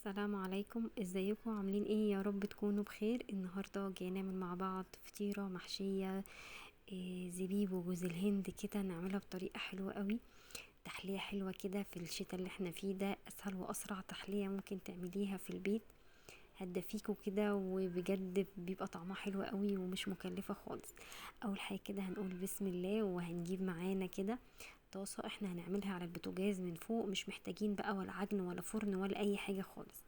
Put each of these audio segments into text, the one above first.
السلام عليكم، ازيكم عاملين ايه؟ يا رب تكونوا بخير. النهارده جاي نعمل مع بعض فطيره محشيه زبيب وجوز الهند كده، نعملها بطريقه حلوه قوي. تحليه حلوه كده في الشتاء اللي احنا فيه ده، اسهل واسرع تحليه ممكن تعمليها في البيت. هتدفيكوا كده وبجد بيبقى طعمها حلو قوي ومش مكلفه خالص. اول حاجه كده هنقول بسم الله، وهنجيب معانا كده طاسه. احنا هنعملها على البوتاجاز من فوق، مش محتاجين بقى ولا عجن ولا فرن ولا اي حاجه خالص.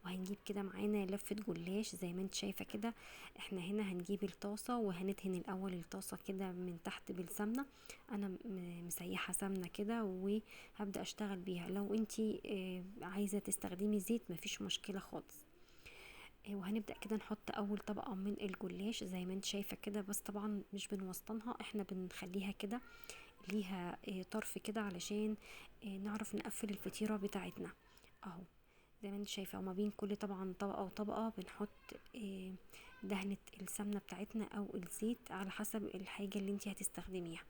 وهنجيب كده معانا لفة جلاش زي ما انت شايفة كده. احنا هنا هنجيب الطاسة وهندهن الاول الطاسة كده من تحت بالسمنة. انا مسيحة سمنة كده وهبدأ اشتغل بيها. لو انت عايزة تستخدمي زيت مفيش مشكلة خالص. وهنبدأ كده نحط اول طبقة من الجلاش زي ما انت شايفة كده، بس طبعا مش بنوسطنها، احنا بنخليها كده ليها طرف كده علشان نعرف نقفل الفطيرة بتاعتنا. اهو زي ما انت شايفة، وما بين كل طبعا طبقة وطبقة بنحط دهنة السمنة بتاعتنا او الزيت على حسب الحاجة اللي انت هتستخدميها.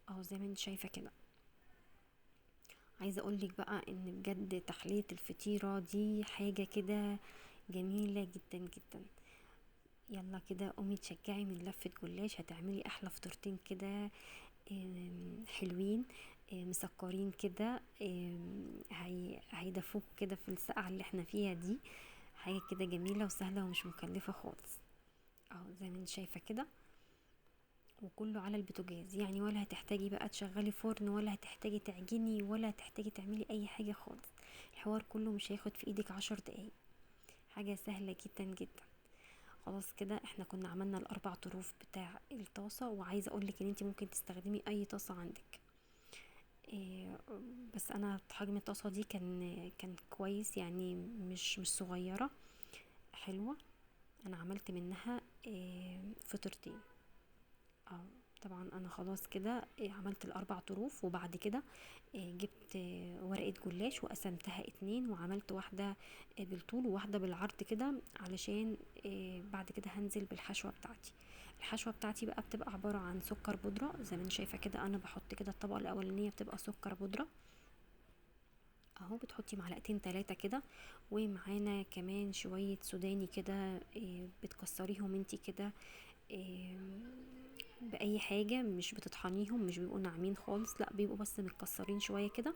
اهو زي ما انت شايفة كده. عايزة اقولك بقى ان بجد تحلية الفطيرة دي حاجة كده جميلة جدا جدا. يلا كده قومي تشجعي من لفة جلاش، هتعملي احلى فطيرتين كده حلوين مسكرين كده. هيدفوك كده في السقعة اللي احنا فيها دي. حاجة كده جميلة وسهلة ومش مكلفة خالص. اهو زي ما انت شايفة كده، وكله على البوتاجاز، يعني ولا هتحتاجي بقى تشغلي فرن ولا هتحتاجي تعجني ولا هتحتاجي تعملي اي حاجة خالص. الحوار كله مش هياخد في ايدك 10 دقايق. حاجة سهلة جدا جدا. خلاص كده احنا كنا عملنا الاربع طروف بتاع الطاسة، وعايزة اقولك ان انت ممكن تستخدمي اي طاسة عندك. إيه، بس انا حجم الطاسة دي كان كويس، يعني مش صغيرة، حلوة. انا عملت منها فطرتين. اه طبعا انا خلاص كده عملت الاربع طروف، وبعد كده جبت ورقة جلاش وقسمتها اتنين، وعملت واحدة بالطول وواحدة بالعرض كده، علشان بعد كده هنزل بالحشوة بتاعتي. الحشوة بتاعتي بقى بتبقى عبارة عن سكر بودرة زي ما انت شايفة كده. انا بحط كده الطبقة الاولانية بتبقى سكر بودرة. اهو بتحطي معلقتين تلاتة كده، ومعانا كمان شوية سوداني كده بتكسريهم انتي كده بأي حاجة، مش بتطحنيهم، مش بيبقوا ناعمين خالص، لا بيبقوا بس متكسرين شوية كده.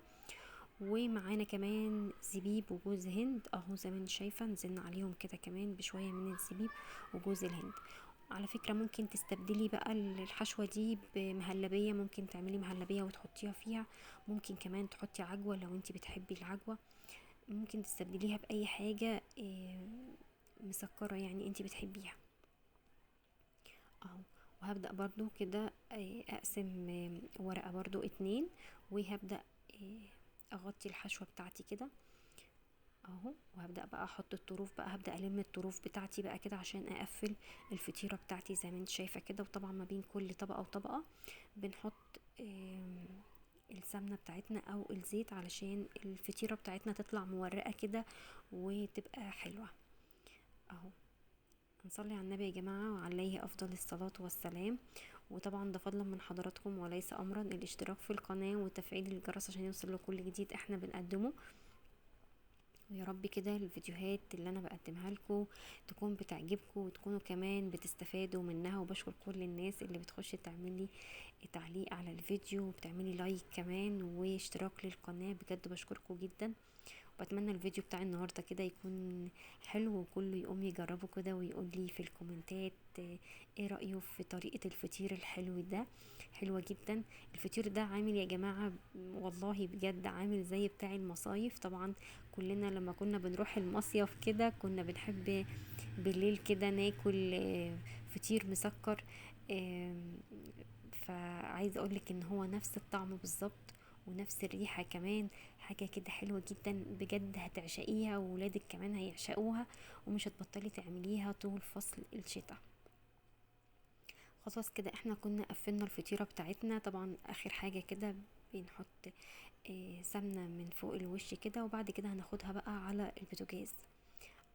ومعانا كمان زبيب وجوز هند، اهو زي ما انت شايفة نزلنا عليهم كده كمان بشوية من الزبيب وجوز الهند. على فكرة ممكن تستبدلي بقى الحشوة دي بمهلبية، ممكن تعملي مهلبية وتحطيها فيها. ممكن كمان تحطي عجوة لو انت بتحبي العجوة. ممكن تستبدليها بأي حاجة مسكرة يعني انت بتحبيها. اهو. وهبدأ برضو كده اقسم ورقة برضو اتنين، وهبدأ اغطي الحشوة بتاعتي كده اهو. وهبدأ بقى احط الطروف بقى، هبدأ الم الطروف بتاعتي بقى كده عشان اقفل الفطيرة بتاعتي زي ما انت شايفة كده. وطبعا ما بين كل طبقة وطبقة بنحط السمنة بتاعتنا او الزيت علشان الفطيرة بتاعتنا تطلع مورقة كده وتبقى حلوة. اهو. نصلي على النبي يا جماعة وعليه أفضل الصلاة والسلام. وطبعا ده فضلا من حضراتكم وليس أمرا، الاشتراك في القناة وتفعيل الجرس عشان يوصل لكل جديد احنا بنقدمه. ويا رب كده الفيديوهات اللي انا بقدمها لكم تكون بتعجبكم، وتكونوا كمان بتستفادوا منها. وبشكر كل الناس اللي بتخش تعملي تعليق على الفيديو وبتعملي لايك كمان واشتراك للقناة، بجد بشكركم جدا. واتمنى الفيديو بتاع النهارده كده يكون حلو، وكله يقوم يجربه كده ويقول لي في الكومنتات ايه رأيه في طريقة الفطير الحلو ده. حلوة جدا. الفطير ده عامل يا جماعة والله بجد عامل زي بتاع المصايف. طبعا كلنا لما كنا بنروح المصيف كده كنا بنحب بالليل كده ناكل فطير مسكر. فعايزه اقولك ان هو نفس الطعم بالظبط ونفس الريحة كمان. حاجة كده حلوة جدا بجد، هتعشقيها وولادك كمان هيعشقوها، ومش هتبطلي تعمليها طول فصل الشتاء. خلاص كده احنا كنا قفلنا الفطيرة بتاعتنا. طبعا اخر حاجة كده بنحط سمنة من فوق الوش كده، وبعد كده هناخدها بقى على البوتاجاز.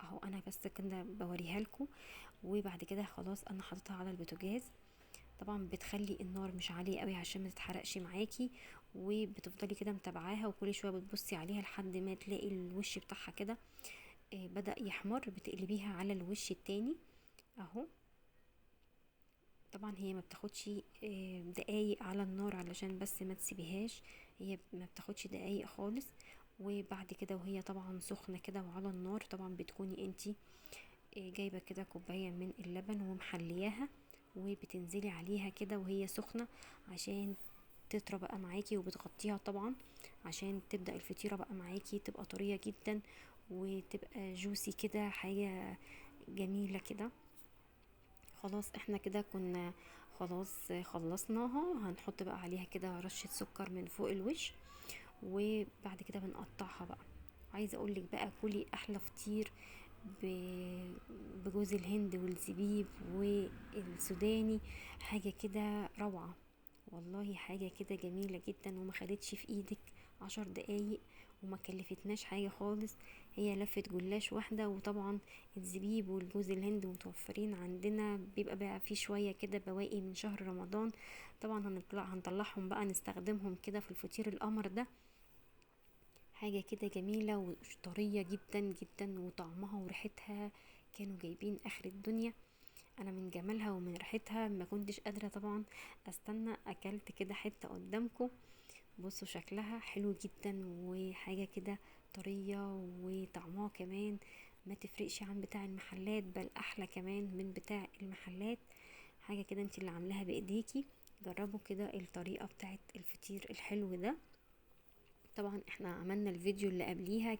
اهو انا بس كده بوريها لكم. وبعد كده خلاص انا حاططها على البوتاجاز. طبعا بتخلي النار مش عالية قوي عشان ما تتحرقش معاكي، وبتفضلي كده متابعاها وكل شويه بتبصي عليها لحد ما تلاقي الوش بتاعها كده بدأ يحمر، بتقلبيها على الوش التاني اهو. طبعا هي ما بتاخدش دقايق على النار علشان بس ما تسيبيهاش، هي ما بتاخدش دقايق خالص. وبعد كده وهي طبعا سخنة كده وعلى النار، طبعا بتكوني انتي جايبة كده كوباية من اللبن ومحلياها، وبتنزلي عليها كده وهي سخنة عشان تطرى بقى معاكي، وبتغطيها طبعا عشان تبدأ الفطيرة بقى معاكي تبقى طرية جدا وتبقى جوسي كده، حاجة جميلة كده. خلاص احنا كده كنا خلاص خلصناها، هنحط بقى عليها كده رشة سكر من فوق الوش، وبعد كده بنقطعها بقى. عايزه اقولك بقى كلي احلى فطير بجوز الهند والزبيب والسوداني، حاجه كده روعه، والله حاجه كده جميله جدا، وما خدتش في ايدك 10 دقايق، وما كلفتناش حاجه خالص. هي لفه جلاش واحده، وطبعا الزبيب والجوز الهند متوفرين عندنا، بيبقى بقى في شويه كده بواقي من شهر رمضان، طبعا هنطلعهم بقى نستخدمهم كده في الفطير القمر ده. حاجة كده جميلة وطرية جدا جدا، وطعمها وريحتها كانوا جايبين اخر الدنيا. انا من جمالها ومن ريحتها ما كنتش قادرة طبعا استنى، اكلت كده حتة قدامكم. بصوا شكلها حلو جدا، وحاجة كده طرية، وطعمها كمان ما تفرقش عن بتاع المحلات، بل احلى كمان من بتاع المحلات. حاجة كده انت اللي عاملاها بايديكي. جربوا كده الطريقة بتاعت الفطير الحلو ده. طبعا احنا عملنا الفيديو اللي قبليها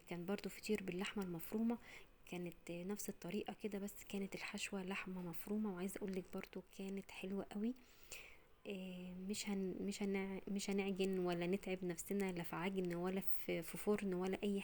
كان برضو فطير باللحمة المفرومة، كانت نفس الطريقة كده، بس كانت الحشوة لحمة مفرومة، وعايزة اقولك برضو كانت حلوة قوي. مش هنعجن ولا نتعب نفسنا لا في عجن ولا في فرن ولا اي